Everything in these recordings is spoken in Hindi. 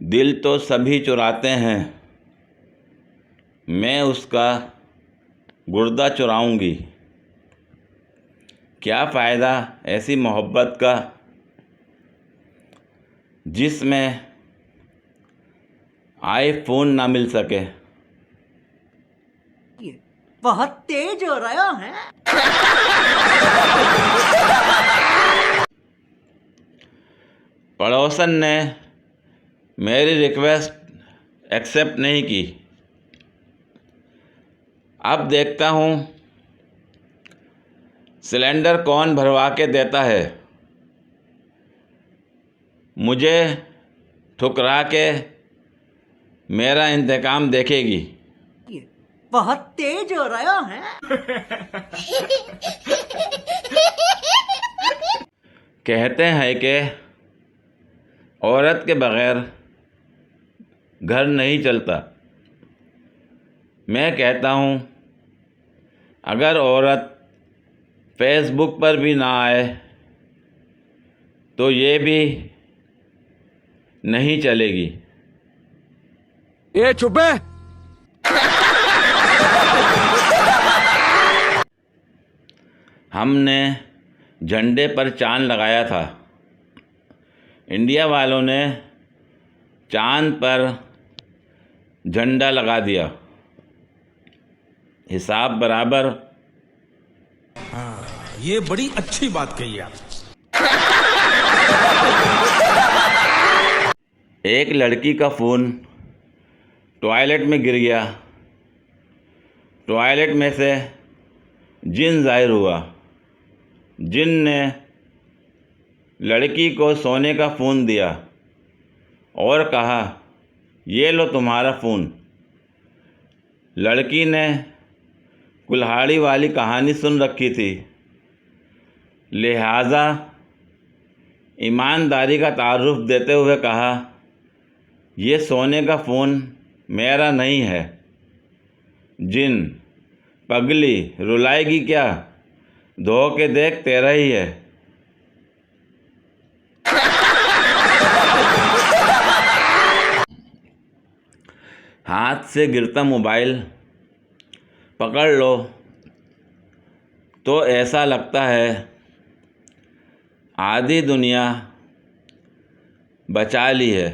दिल तो सभी चुराते हैं, मैं उसका गुर्दा चुराऊंगी। क्या फ़ायदा ऐसी मोहब्बत का जिसमें आईफोन ना मिल सके। बहुत तेज हो रहा है। पड़ोसन ने मेरी रिक्वेस्ट एक्सेप्ट नहीं की। अब देखता हूँ सिलेंडर कौन भरवा के देता है। मुझे ठुकरा के मेरा इंतकाम देखेगी। बहुत तेज हो रहा है। कहते हैं कि औरत के बगैर घर नहीं चलता। मैं कहता हूँ अगर औरत फेसबुक पर भी ना आए तो ये भी नहीं चलेगी। ए चुप है। हमने झंडे पर चांद लगाया था। इंडिया वालों ने चांद पर झंडा लगा दिया। हिसाब बराबर। ये बड़ी अच्छी बात कही आप। एक लड़की का फ़ोन टॉयलेट में गिर गया। टॉयलेट में से जिन ज़ाहिर हुआ। जिन ने लड़की को सोने का फ़ोन दिया और कहा, ये लो तुम्हारा फ़ोन। लड़की ने कुल्हाड़ी वाली कहानी सुन रखी थी, लिहाजा ईमानदारी का तारुफ देते हुए कहा, ये सोने का फ़ोन मेरा नहीं है। जिन पगली रुलाएगी क्या, धो के देख तेरा ही है। हाथ से गिरता मोबाइल पकड़ लो तो ऐसा लगता है आधी दुनिया बचा ली है।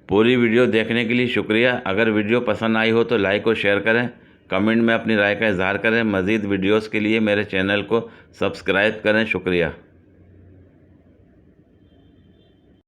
पूरी वीडियो देखने के लिए शुक्रिया। अगर वीडियो पसंद आई हो तो लाइक और शेयर करें। कमेंट में अपनी राय का इजहार करें। मज़ीद वीडियोस के लिए मेरे चैनल को सब्सक्राइब करें। शुक्रिया।